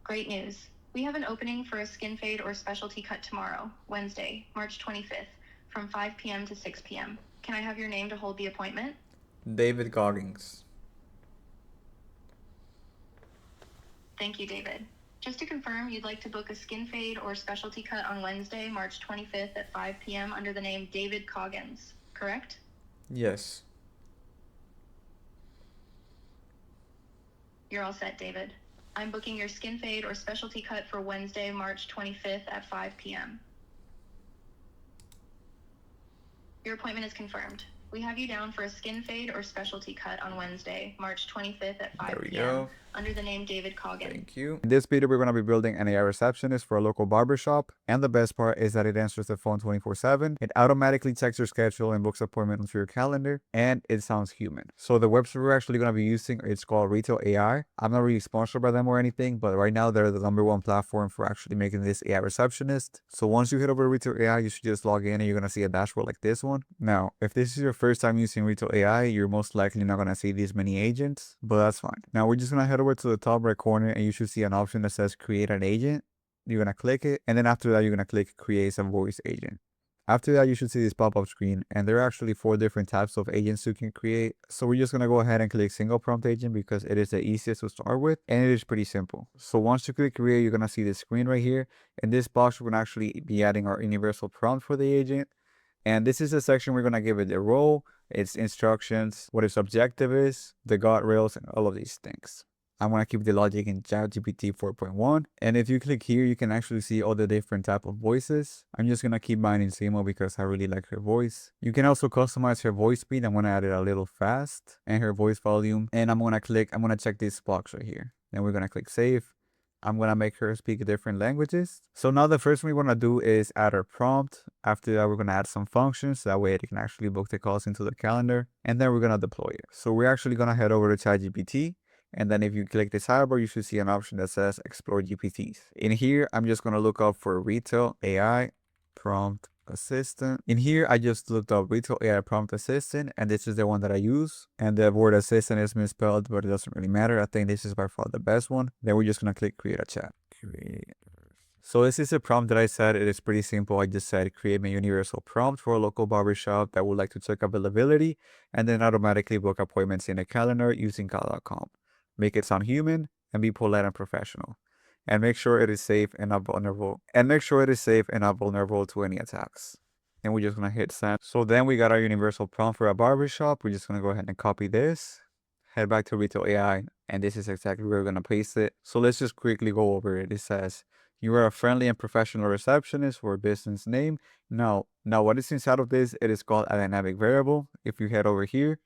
Great news. We have an opening for a skin fade or specialty cut tomorrow, Wednesday, March 25th, from 5 p.m. to 6 p.m. Can I have your name to hold the appointment? David Goggins. Thank you, David. Just to confirm, you'd like to book a skin fade or specialty cut on Wednesday, March 25th at 5 p.m. under the name David Coggins, correct? Yes. You're all set, David. I'm booking your skin fade or specialty cut for Wednesday, March 25th at 5 p.m. Your appointment is confirmed. We have you down for a skin fade or specialty cut on Wednesday, March 25th at 5 p.m. under the name David Coggins. Thank you. In this video, we're going to be building an AI receptionist for a local barbershop. And the best part is that it answers the phone 24/7. It automatically checks your schedule and books appointments onto your calendar. And it sounds human. So the website we're actually going to be using, it's called Retell AI. I'm not really sponsored by them or anything, but right now they're the #1 platform for actually making this AI receptionist. So once you head over to Retell AI, you should just log in and you're going to see a dashboard like this one. Now, if this is your first time using Retell AI, you're most likely not going to see these many agents, but that's fine. Now we're just going to head over to the top right corner and you should see an option that says create an agent. You're going to click it, and then after that, you're going to click create a voice agent. After that, you should see this pop-up screen, and there are actually 4 different types of agents you can create. So we're just going to go ahead and click single prompt agent because it is the easiest to start with, and it is pretty simple. So once you click create, you're going to see this screen right here. In this box, we're going to actually be adding our universal prompt for the agent. And this is the section we're going to give it the role, its instructions, what its objective is, the guardrails, and all of these things. I'm going to keep the logic in ChatGPT 4.1. And if you click here, you can actually see all the different type of voices. I'm just going to keep mine in Simo because I really like her voice. You can also customize her voice speed. I'm going to add it a little fast and her voice volume. And I'm going to check this box right here. Then we're going to click save. I'm going to make her speak different languages. So now the first thing we want to do is add our prompt. After that, we're going to add some functions. That way it can actually book the calls into the calendar. And then we're going to deploy it. So we're actually going to head over to ChatGPT. And then if you click the sidebar, you should see an option that says explore GPTs. In here, I'm just going to look up for Retell AI prompt assistant. In here, I just looked up Retell AI prompt assistant, and this is the one that I use. And the word assistant is misspelled, but it doesn't really matter. I think this is by far the best one. Then we're just going to click create a chat. So this is a prompt that I said. It is pretty simple. I just said create me a universal prompt for a local barbershop that would like to check availability and then automatically book appointments in a calendar using call.com. Make it sound human and be polite and professional. And make sure it is safe and not vulnerable. To any attacks. And we're just gonna hit send. So then we got our universal prompt for a barbershop. We're just gonna go ahead and copy this. Head back to Retell AI, and this is exactly where we're gonna paste it. So let's just quickly go over it. It says you are a friendly and professional receptionist for a business name. Now what is inside of this? It is called a dynamic variable. If you head over here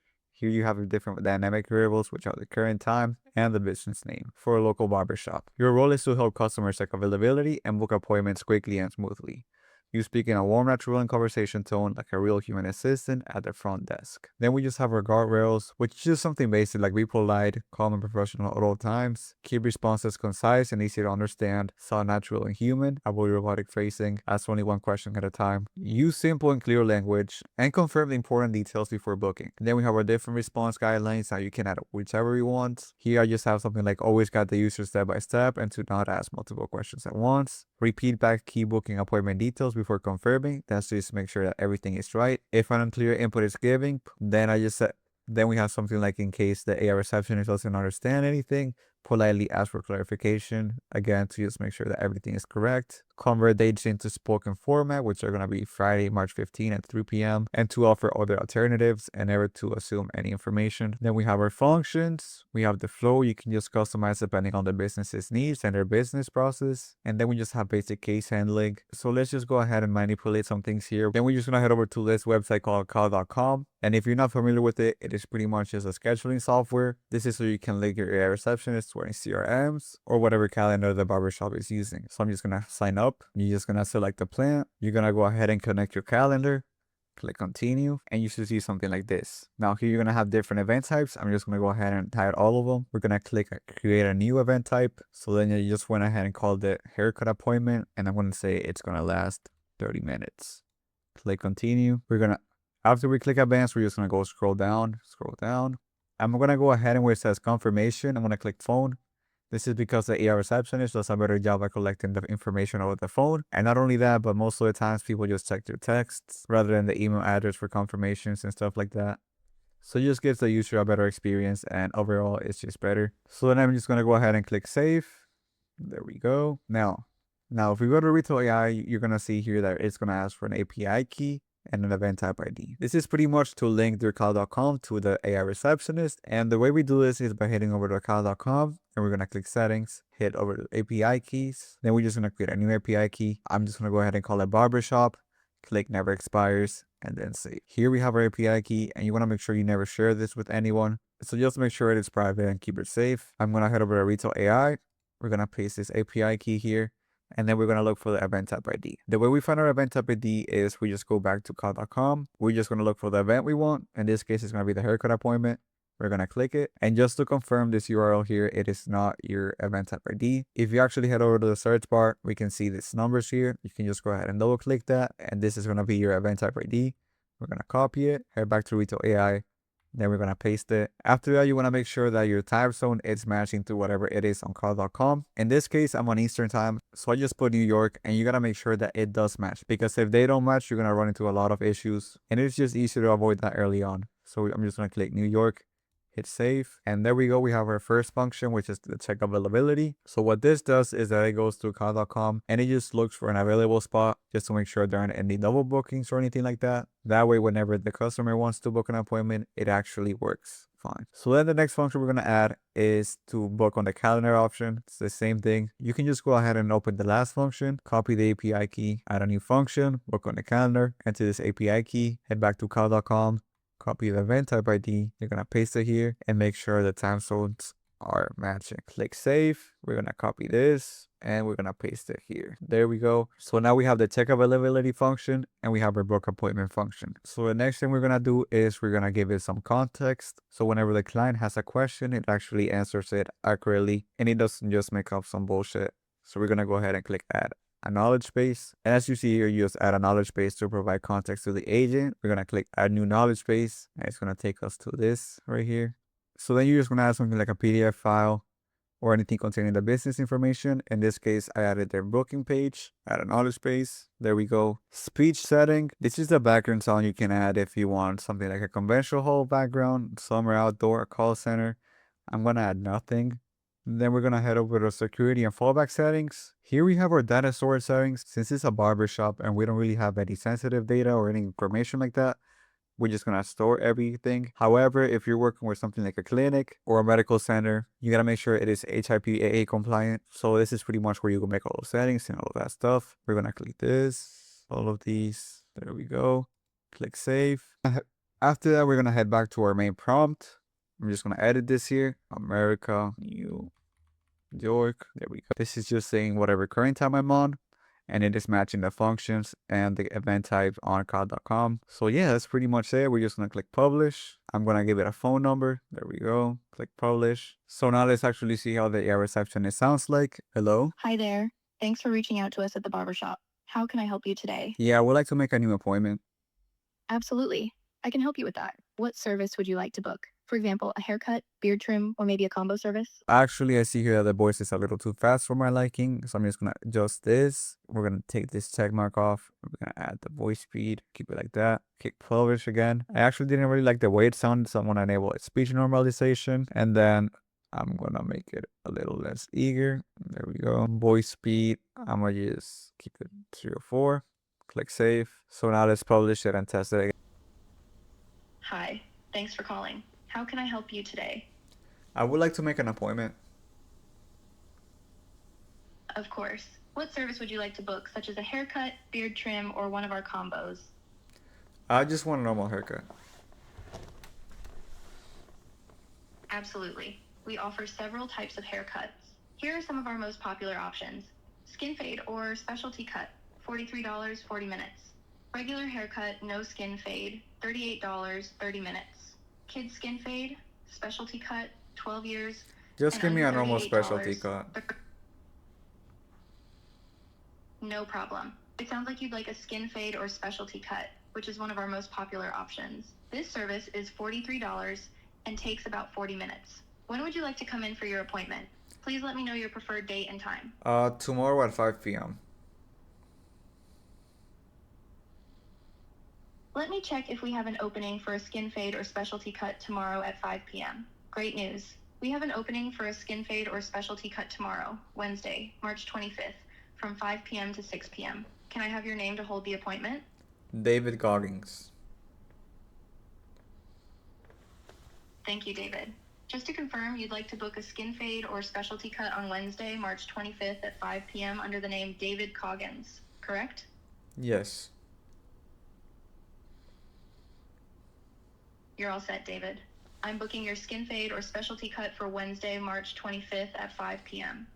you have the different dynamic variables, which are the current time and the business name for a local barbershop. Your role is to help customers check availability and book appointments quickly and smoothly. You speak in a warm, natural, and conversation tone like a real human assistant at the front desk. Then we just have our guardrails, which is just something basic like be polite, calm, and professional at all times. Keep responses concise and easy to understand. Sound natural and human. Avoid robotic phrasing. Ask only one question at a time. Use simple and clear language. And confirm the important details before booking. And then we have our different response guidelines. Now you can add whichever you want. Here I just have something like always guide the user step by step and to not ask multiple questions at once. Repeat back key booking appointment details before confirming. That's just to make sure that everything is right. If an unclear input is given, then we have something like in case the AI receptionist doesn't understand anything, politely ask for clarification. Again, to just make sure that everything is correct. Convert dates into spoken format, which are going to be Friday, March 15 at 3 p.m. and to offer other alternatives and never to assume any information. Then we have our functions. We have the flow. You can just customize depending on the business's needs and their business process. And then we just have basic case handling. So let's just go ahead and manipulate some things here. Then we're just going to head over to this website called call.com. And if you're not familiar with it, it is pretty much just a scheduling software. This is so you can link your AI receptionist or any CRMs or whatever calendar the barbershop is using. So I'm just going to sign up. You're just going to select the plan. You're going to go ahead and connect your calendar. Click continue and you should see something like this. Now here you're going to have different event types. I'm just going to go ahead and hide all of them. We're going to click create a new event type. So then you just went ahead and called it haircut appointment. And I'm going to say it's going to last 30 minutes. Click continue. After we click advanced, we're just going to go scroll down. I'm going to go ahead and where it says confirmation, I'm going to click phone. This is because the AI receptionist does a better job at collecting the information over the phone. And not only that, but most of the times people just check their texts rather than the email address for confirmations and stuff like that. So it just gives the user a better experience, and overall it's just better. So then I'm just gonna go ahead and click save. There we go. Now if we go to Retell AI, you're gonna see here that it's gonna ask for an API key and an event type ID. This is pretty much to link their cloud.com to the AI receptionist. And the way we do this is by heading over to cloud.com, and we're gonna click settings, hit over to API keys. Then we're just gonna create a new API key. I'm just gonna go ahead and call it Barbershop. Click never expires, and then save. Here we have our API key, and you want to make sure you never share this with anyone. So just make sure it is private and keep it safe. I'm going to head over to Retell AI. We're going to paste this API key here, and then we're going to look for the event type ID. The way we find our event type ID is we just go back to cloud.com. We're just going to look for the event we want. In this case, it's going to be the haircut appointment. We're going to click it. And just to confirm this URL here, it is not your event type ID. If you actually head over to the search bar, we can see these numbers here. You can just go ahead and double click that. And this is going to be your event type ID. We're going to copy it, head back to Retell AI. Then we're going to paste it. After that, you want to make sure that your time zone is matching to whatever it is on cloud.com. In this case, I'm on Eastern time. So I just put New York, and you got to make sure that it does match, because if they don't match, you're going to run into a lot of issues. And it's just easier to avoid that early on. So I'm just going to click New York. Hit save, and there we go. We have our first function, which is the check availability. So what this does is that it goes to cloud.com and it just looks for an available spot just to make sure there aren't any double bookings or anything like that. That way, whenever the customer wants to book an appointment, it actually works fine. So then the next function we're going to add is to book on the calendar option. It's the same thing. You can just go ahead and open the last function, copy the API key, add a new function, book on the calendar, enter this API key, head back to cloud.com, copy the event type ID. You're going to paste it here and make sure the time zones are matching. Click save. We're going to copy this and we're going to paste it here. There we go. So now we have the check availability function and we have our book appointment function. So the next thing we're going to do is we're going to give it some context. So whenever the client has a question, it actually answers it accurately and it doesn't just make up some bullshit. So we're going to go ahead and click add a knowledge base. And as you see here, you just add a knowledge base to provide context to the agent. We're going to click add new knowledge base, and it's going to take us to this right here. So then you're just going to add something like a PDF file or anything containing the business information. In this case, I added their booking page, add a knowledge base. There we go. Speech setting. This is the background sound you can add if you want something like a conventional hall background, somewhere outdoor, a call center. I'm going to add nothing. Then we're going to head over to security and fallback settings. Here we have our data storage settings. Since it's a barbershop and we don't really have any sensitive data or any information like that, we're just going to store everything. However, if you're working with something like a clinic or a medical center, you got to make sure it is HIPAA compliant. So this is pretty much where you can make all those settings and all of that stuff. We're going to click this, all of these. There we go. Click save. After that, we're going to head back to our main prompt. I'm just going to edit this here. America, New York. There we go. This is just saying whatever current time I'm on. And it is matching the functions and the event type on cloud.com. So yeah, that's pretty much it. We're just going to click publish. I'm going to give it a phone number. There we go. Click publish. So now let's actually see how the AI receptionist sounds like. Hello. Hi there. Thanks for reaching out to us at the barbershop. How can I help you today? Yeah, I would like to make a new appointment. Absolutely. I can help you with that. What service would you like to book? For example, a haircut, beard trim, or maybe a combo service? Actually, I see here that the voice is a little too fast for my liking. So I'm just going to adjust this. We're going to take this check mark off. We're going to add the voice speed. Keep it like that. Click publish again. I actually didn't really like the way it sounded. So I'm going to enable speech normalization. And then I'm going to make it a little less eager. There we go. Voice speed. I'm going to just keep it 304. Click save. So now let's publish it and test it again. Hi. Thanks for calling. How can I help you today? I would like to make an appointment. Of course. What service would you like to book, such as a haircut, beard trim, or one of our combos? I just want a normal haircut. Absolutely. We offer several types of haircuts. Here are some of our most popular options. Skin fade or specialty cut, $43, 40 minutes. Regular haircut, no skin fade, $38, 30 minutes. Kids skin fade, specialty cut, 12 years. Just and give me a under normal $38. specialty cut. No problem. It sounds like you'd like a skin fade or specialty cut, which is one of our most popular options. This service is $43 and takes about 40 minutes. When would you like to come in for your appointment? Please let me know your preferred date and time. Tomorrow at 5 p.m. Let me check if we have an opening for a skin fade or specialty cut tomorrow at 5 p.m. Great news. We have an opening for a skin fade or specialty cut tomorrow, Wednesday, March 25th, from 5 p.m. to 6 p.m. Can I have your name to hold the appointment? David Goggins. Thank you, David. Just to confirm, you'd like to book a skin fade or specialty cut on Wednesday, March 25th at 5 p.m. under the name David Coggins, correct? Yes. You're all set, David. I'm booking your skin fade or specialty cut for Wednesday, March 25th at 5 p.m.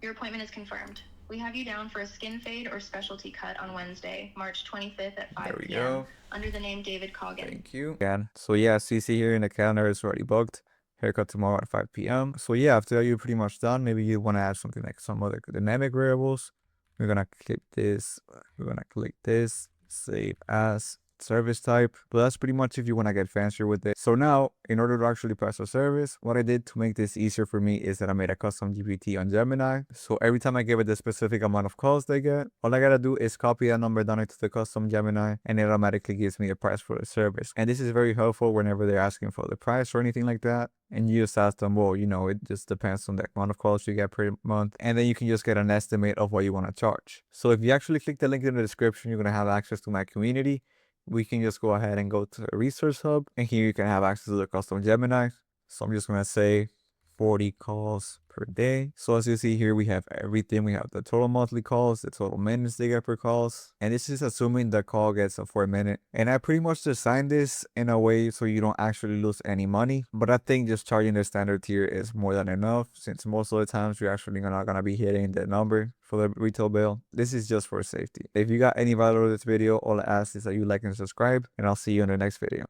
Your appointment is confirmed. We have you down for a skin fade or specialty cut on Wednesday, March 25th at 5 There we p.m. go. under the name David Coggins. Thank you. Again. So yeah, as you see here in the calendar, it's already booked. Haircut tomorrow at 5 p.m. So yeah, after that, you're pretty much done. Maybe you want to add something like some other dynamic variables. We're gonna click this. We're gonna click this. Save as service type. But that's pretty much if you want to get fancier with it. So now, in order to actually pass a service, what I did to make this easier for me is that I made a custom GPT on Gemini. So every time I give it the specific amount of calls they get, all I gotta do is copy that number down into the custom Gemini, and it automatically gives me a price for the service. And this is very helpful whenever they're asking for the price or anything like that. And you just ask them, well, it just depends on the amount of calls you get per month. And then you can just get an estimate of what you want to charge. So if you actually click the link in the description, you're going to have access to my community. We can just go ahead and go to the Research Hub. And here you can have access to the custom Gemini. So I'm just going to say 40 calls per day. So as you see here, we have everything. We have the total monthly calls, the total minutes they get per calls. And this is assuming the call gets for a minute. And I pretty much designed this in a way so you don't actually lose any money. But I think just charging the standard tier is more than enough, since most of the times you're actually not going to be hitting the number for the retail bill. This is just for safety. If you got any value out of this video, all I ask is that you like and subscribe, and I'll see you in the next video.